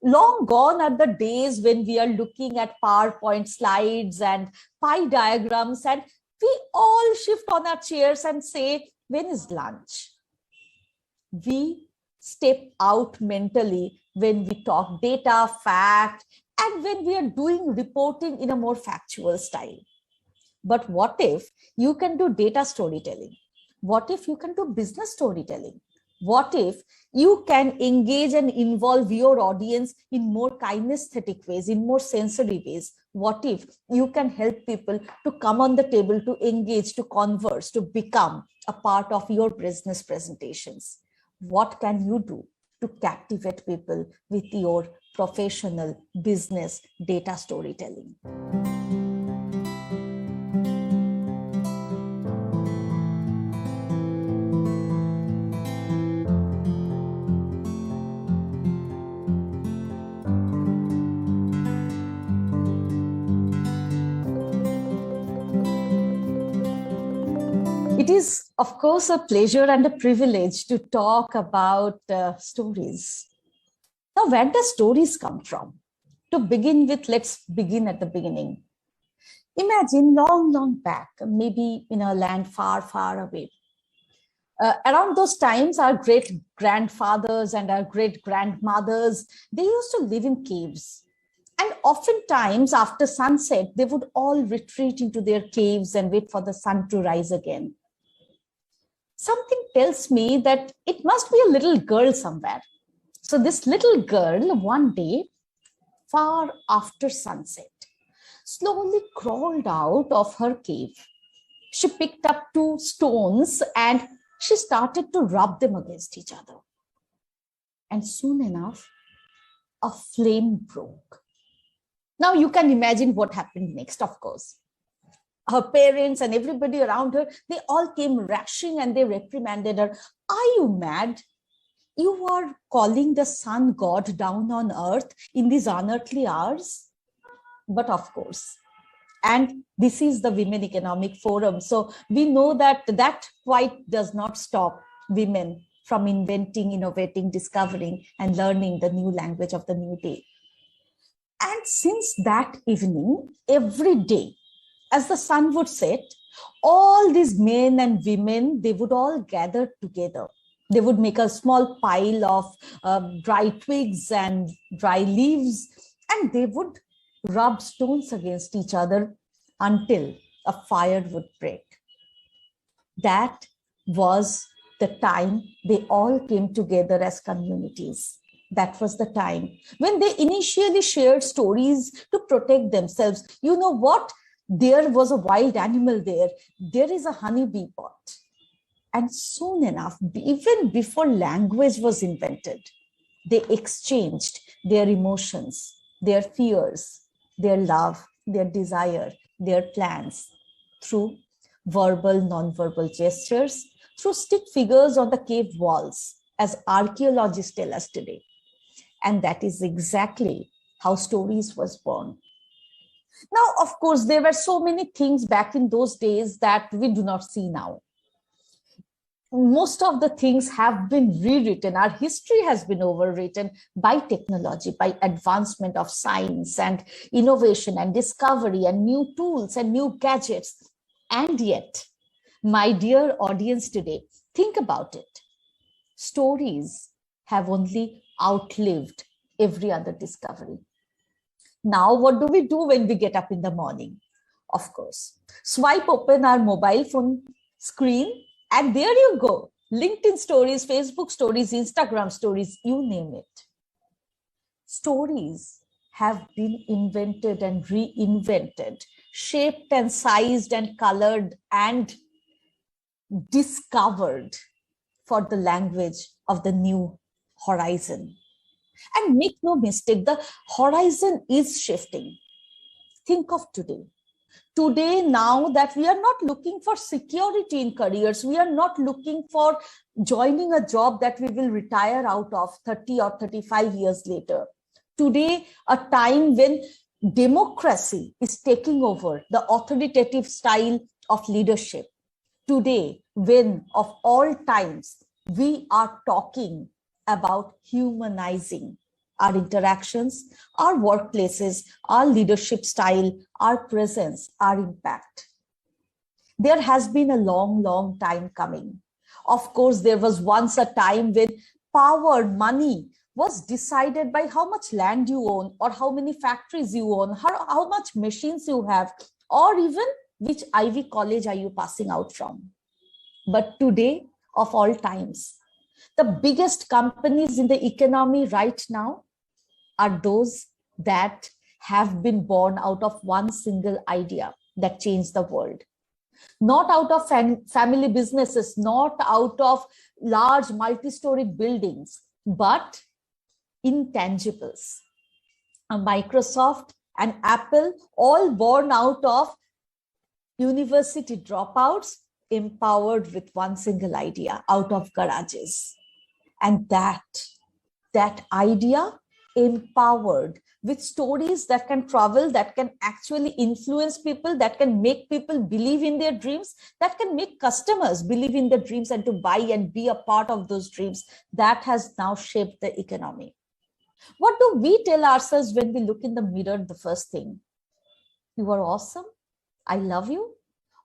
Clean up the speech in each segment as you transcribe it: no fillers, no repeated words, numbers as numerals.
Long gone are the days when we are looking at PowerPoint slides and pie diagrams, and we all shift on our chairs and say, when is lunch? We step out mentally when we talk data, fact, and when we are doing reporting in a more factual style. But what if you can do data storytelling? What if you can do business storytelling? What if you can engage and involve your audience in more kinesthetic ways, in more sensory ways? What if you can help people to come on the table, to engage, to converse, to become a part of your business presentations? What can you do to captivate people with your professional business data storytelling? It is, of course, a pleasure and a privilege to talk about stories. Now, where do stories come from? To begin with, let's begin at the beginning. Imagine long, long back, maybe in a land far, far away. Around those times, our great grandfathers and our great grandmothers, they used to live in caves. And oftentimes after sunset, they would all retreat into their caves and wait for the sun to rise again. Something tells me that it must be a little girl somewhere. So this little girl, one day, far after sunset, slowly crawled out of her cave. She picked up 2 stones and she started to rub them against each other. And soon enough, a flame broke. Now you can imagine what happened next, of course. Her parents and everybody around her, they all came rushing and they reprimanded her. Are you mad? You are calling the sun god down on earth in these unearthly hours? But of course, and this is the Women Economic Forum. So we know that that quite does not stop women from inventing, innovating, discovering, and learning the new language of the new day. And since that evening, every day, as the sun would set, all these men and women, they would all gather together. They would make a small pile of dry twigs and dry leaves, and they would rub stones against each other until a fire would break. That was the time they all came together as communities. That was the time when they initially shared stories to protect themselves. You know what? There was a wild animal there. There is a honeybee pot. And soon enough, even before language was invented, they exchanged their emotions, their fears, their love, their desire, their plans through verbal, non-verbal gestures, through stick figures on the cave walls, as archaeologists tell us today. And that is exactly how stories was born. Now, of course, there were so many things back in those days that we do not see now. Most of the things have been rewritten. Our history has been overwritten by technology, by advancement of science and innovation and discovery and new tools and new gadgets. And yet, my dear audience today, think about it. Stories have only outlived every other discovery. Now, what do we do when we get up in the morning? Of course, swipe open our mobile phone screen, and there you go. LinkedIn stories, Facebook stories, Instagram stories, you name it. Stories have been invented and reinvented, shaped and sized and colored and discovered for the language of the new horizon. And make no mistake, the horizon is shifting. Think of today. Today, now that we are not looking for security in careers, we are not looking for joining a job that we will retire out of 30 or 35 years later. Today, a time when democracy is taking over the authoritative style of leadership. Today, when of all times, we are talking about humanizing our interactions, our workplaces, our leadership style, our presence, our impact. There has been a long, long time coming. Of course, there was once a time when power, money was decided by how much land you own, or how many factories you own, how much machines you have, or even which Ivy college are you passing out from. But today, of all times, the biggest companies in the economy right now are those that have been born out of one single idea that changed the world. Not out of family businesses, not out of large multi-storied buildings, but intangibles. A Microsoft and Apple, all born out of university dropouts, empowered with one single idea out of garages. And that idea empowered with stories that can travel, that can actually influence people, that can make people believe in their dreams, that can make customers believe in their dreams and to buy and be a part of those dreams, that has now shaped the economy. What do we tell ourselves when we look in the mirror? The first thing, you are awesome, I love you,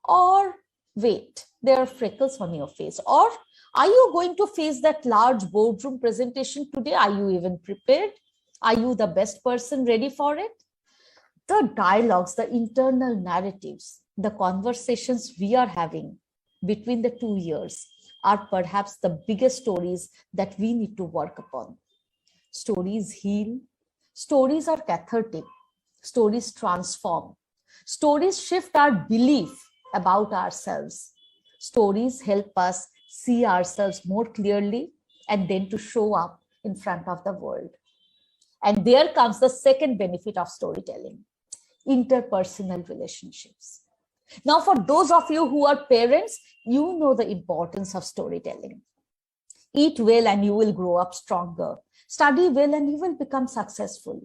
or wait, there are freckles on your face, or are you going to face that large boardroom presentation today? Are you even prepared? Are you the best person ready for it? The dialogues, the internal narratives, the conversations we are having between the 2 years are perhaps the biggest stories that we need to work upon. Stories heal, stories are cathartic, stories transform, stories shift our belief about ourselves, stories help us see ourselves more clearly and then to show up in front of the world. And there comes the second benefit of storytelling, interpersonal relationships. Now, for those of you who are parents, you know the importance of storytelling. Eat well and you will grow up stronger. Study well and you will become successful.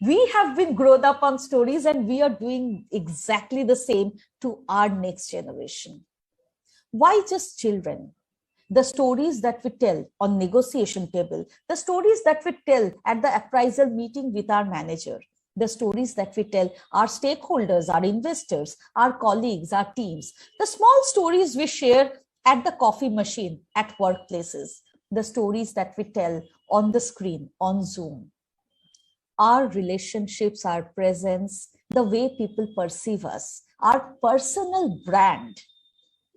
We have been grown up on stories and we are doing exactly the same to our next generation. Why just children? The stories that we tell on negotiation table, the stories that we tell at the appraisal meeting with our manager, the stories that we tell our stakeholders, our investors, our colleagues, our teams, the small stories we share at the coffee machine at workplaces, the stories that we tell on the screen, on Zoom. Our relationships, our presence, the way people perceive us, our personal brand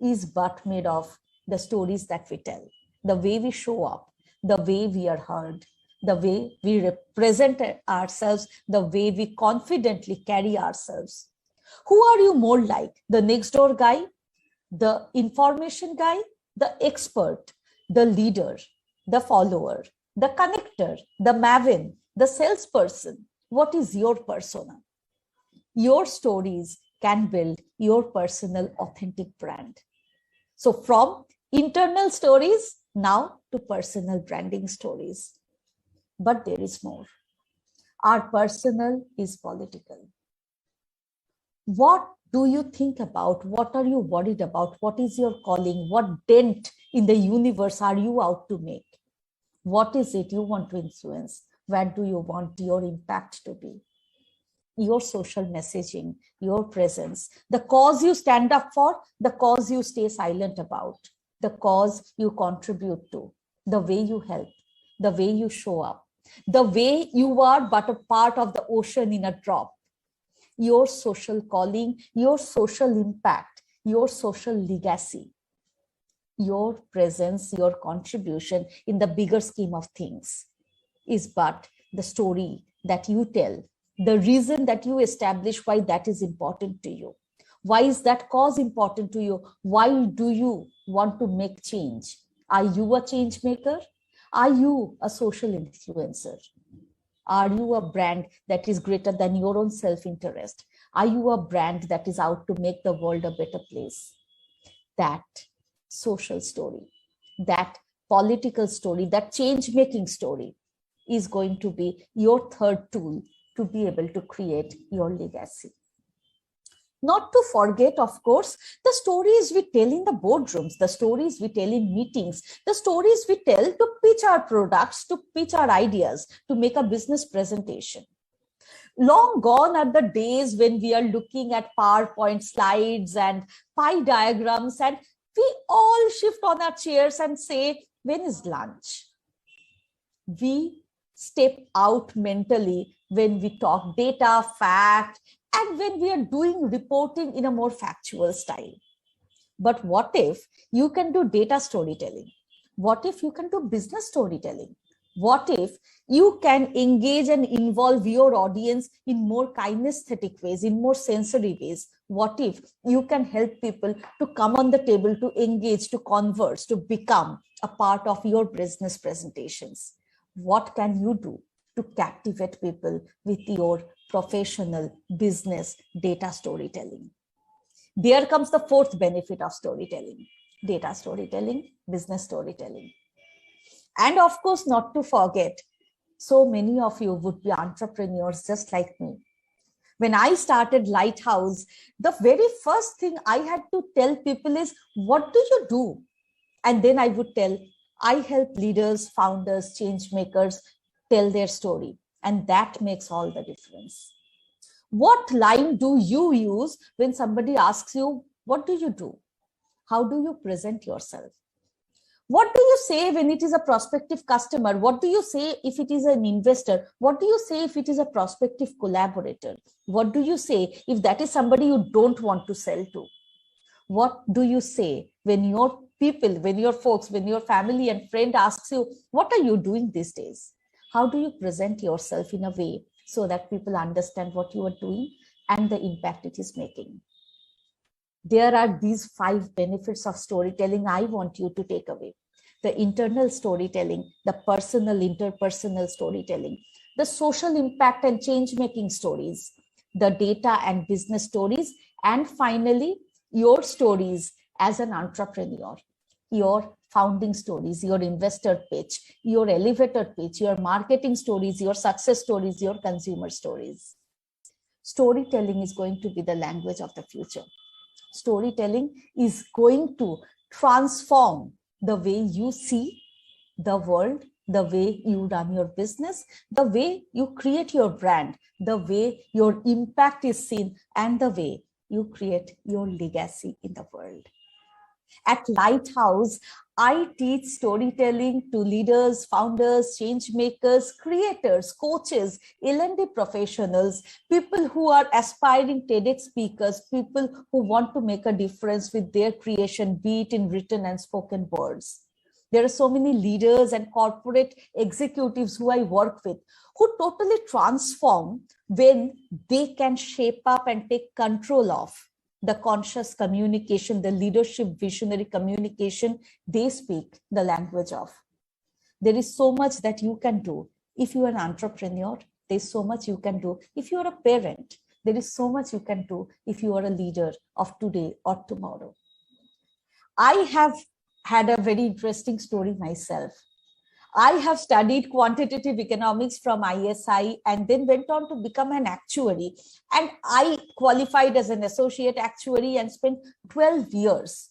is but made of the stories that we tell, the way we show up, the way we are heard, the way we represent ourselves, the way we confidently carry ourselves. Who are you more like? The next door guy, the information guy, the expert, the leader, the follower, the connector, the maven, the salesperson? What is your persona? Your stories can build your personal authentic brand. So from internal stories now to personal branding stories. But there is more. Our personal is political. What do you think about? What are you worried about? What is your calling? What dent in the universe are you out to make? What is it you want to influence? Where do you want your impact to be? Your social messaging, your presence, the cause you stand up for, the cause you stay silent about, the cause you contribute to, the way you help, the way you show up, the way you are but a part of the ocean in a drop. Your social calling, your social impact, your social legacy, your presence, your contribution in the bigger scheme of things is but the story that you tell, the reason that you establish why that is important to you. Why is that cause important to you? Why do you want to make change? Are you a change maker? Are you a social influencer? Are you a brand that is greater than your own self-interest? Are you a brand that is out to make the world a better place? That social story, that political story, that change-making story is going to be your third tool to be able to create your legacy. Not to forget, of course, the stories we tell in the boardrooms, the stories we tell in meetings, the stories we tell to pitch our products, to pitch our ideas, to make a business presentation. Long gone are the days when we are looking at PowerPoint slides and pie diagrams and we all shift on our chairs and say, when is lunch? We step out mentally when we talk data, fact, and when we are doing reporting in a more factual style. But what if you can do data storytelling? What if you can do business storytelling? What if you can engage and involve your audience in more kinesthetic ways, in more sensory ways? What if you can help people to come on the table, to engage, to converse, to become a part of your business presentations? What can you do to captivate people with your professional business data storytelling? There comes the fourth benefit of storytelling: data storytelling, business storytelling. And of course, not to forget, so many of you would be entrepreneurs just like me. When I started Lighthouse, the very first thing I had to tell people is, what do you do? And then I would tell, I help leaders, founders, change makers tell their story. And that makes all the difference. What line do you use when somebody asks you, what do you do? How do you present yourself? What do you say when it is a prospective customer? What do you say if it is an investor? What do you say if it is a prospective collaborator? What do you say if that is somebody you don't want to sell to? What do you say when your people, when your folks, when your family and friend asks you, what are you doing these days? How do you present yourself in a way so that people understand what you are doing and the impact it is making? There are these 5 benefits of storytelling I want you to take away: the internal storytelling, the personal, interpersonal storytelling, the social impact and change-making stories, the data and business stories, and finally, your stories as an entrepreneur, your founding stories, your investor pitch, your elevator pitch, your marketing stories, your success stories, your consumer stories. Storytelling is going to be the language of the future. Storytelling is going to transform the way you see the world, the way you run your business, the way you create your brand, the way your impact is seen, and the way you create your legacy in the world. At Lighthouse, I teach storytelling to leaders, founders, change makers, creators, coaches, L&D professionals, people who are aspiring TEDx speakers, people who want to make a difference with their creation, be it in written and spoken words. There are so many leaders and corporate executives who I work with who totally transform when they can shape up and take control of the conscious communication, the leadership visionary communication they speak the language of. There is so much that you can do if you are an entrepreneur. There's so much you can do if you are a parent. There is so much you can do if you are a leader of today or tomorrow. I have had a very interesting story myself. I have studied quantitative economics from ISI and then went on to become an actuary. And I qualified as an associate actuary and spent 12 years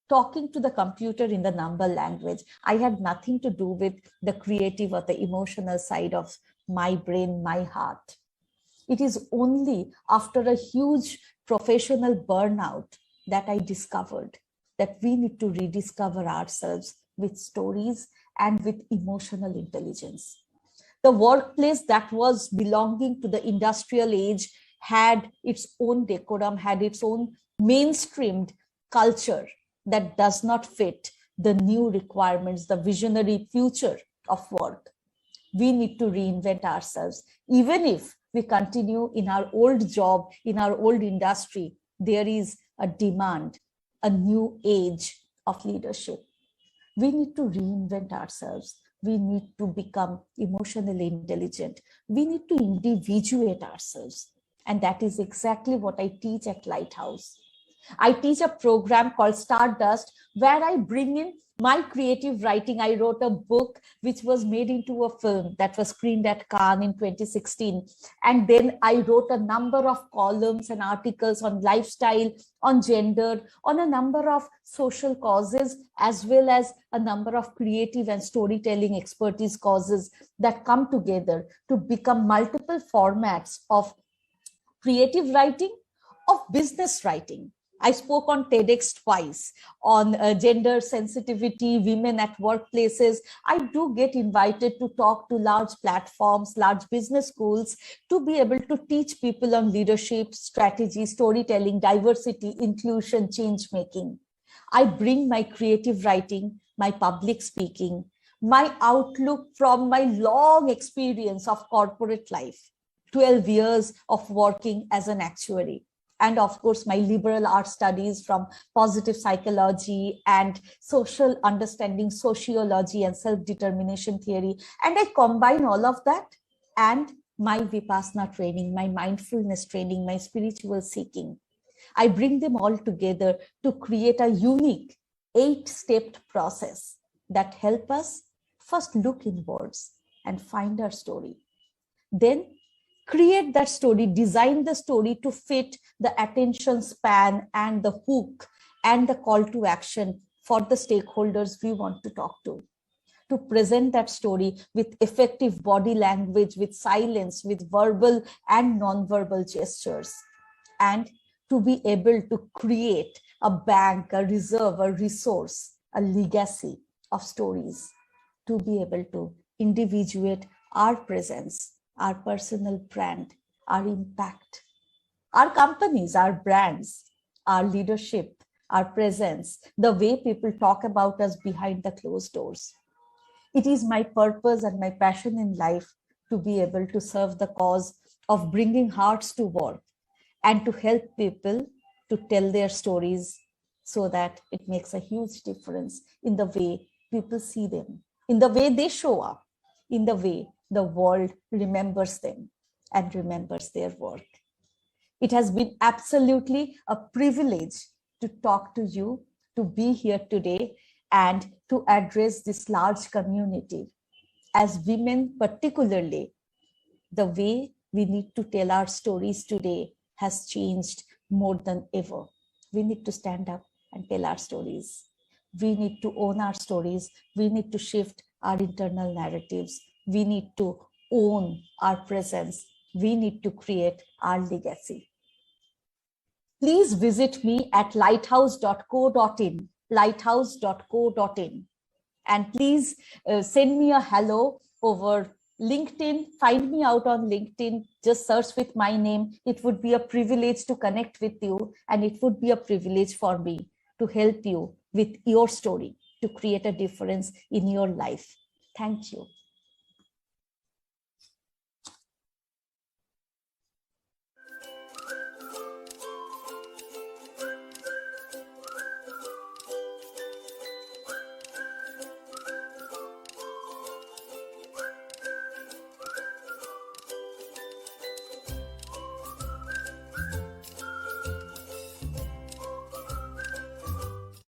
talking to the computer in the number language. I had nothing to do with the creative or the emotional side of my brain, my heart. It is only after a huge professional burnout that I discovered that we need to rediscover ourselves with stories and with emotional intelligence. The workplace that was belonging to the industrial age had its own decorum, had its own mainstreamed culture that does not fit the new requirements, the visionary future of work. We need to reinvent ourselves. Even if we continue in our old job, in our old industry, there is a demand, a new age of leadership. We need to reinvent ourselves. We need to become emotionally intelligent. We need to individuate ourselves. And that is exactly what I teach at Lighthouse. I teach a program called Stardust, where I bring in My creative writing, I wrote a book which was made into a film that was screened at Cannes in 2016. And then I wrote a number of columns and articles on lifestyle, on gender, on a number of social causes, as well as a number of creative and storytelling expertise causes that come together to become multiple formats of creative writing, of business writing. I spoke on TEDx twice on gender sensitivity, women at workplaces. I do get invited to talk to large platforms, large business schools, to be able to teach people on leadership, strategy, storytelling, diversity, inclusion, change making. I bring my creative writing, my public speaking, my outlook from my long experience of corporate life, 12 years of working as an actuary. And of course, my liberal arts studies from positive psychology and social understanding, sociology and self-determination theory. And I combine all of that and my Vipassana training, my mindfulness training, my spiritual seeking. I bring them all together to create a unique 8-stepped process that help us first look inwards and find our story. Then create that story, design the story to fit the attention span and the hook and the call to action for the stakeholders we want to talk to present that story with effective body language, with silence, with verbal and non-verbal gestures, and to be able to create a bank, a reserve, a resource, a legacy of stories, to be able to individuate our presence, our personal brand, our impact, our companies, our brands, our leadership, our presence, the way people talk about us behind the closed doors. It is my purpose and my passion in life to be able to serve the cause of bringing hearts to work and to help people to tell their stories so that it makes a huge difference in the way people see them, in the way they show up, in the way the world remembers them and remembers their work. It has been absolutely a privilege to talk to you, to be here today, and to address this large community. As women particularly, the way we need to tell our stories today has changed more than ever. We need to stand up and tell our stories. We need to own our stories. We need to shift our internal narratives. We need to own our presence. We need to create our legacy. Please visit me at lighthouse.co.in, lighthouse.co.in. And please send me a hello over LinkedIn. Find me out on LinkedIn. Just search with my name. It would be a privilege to connect with you. And it would be a privilege for me to help you with your story, to create a difference in your life. Thank you.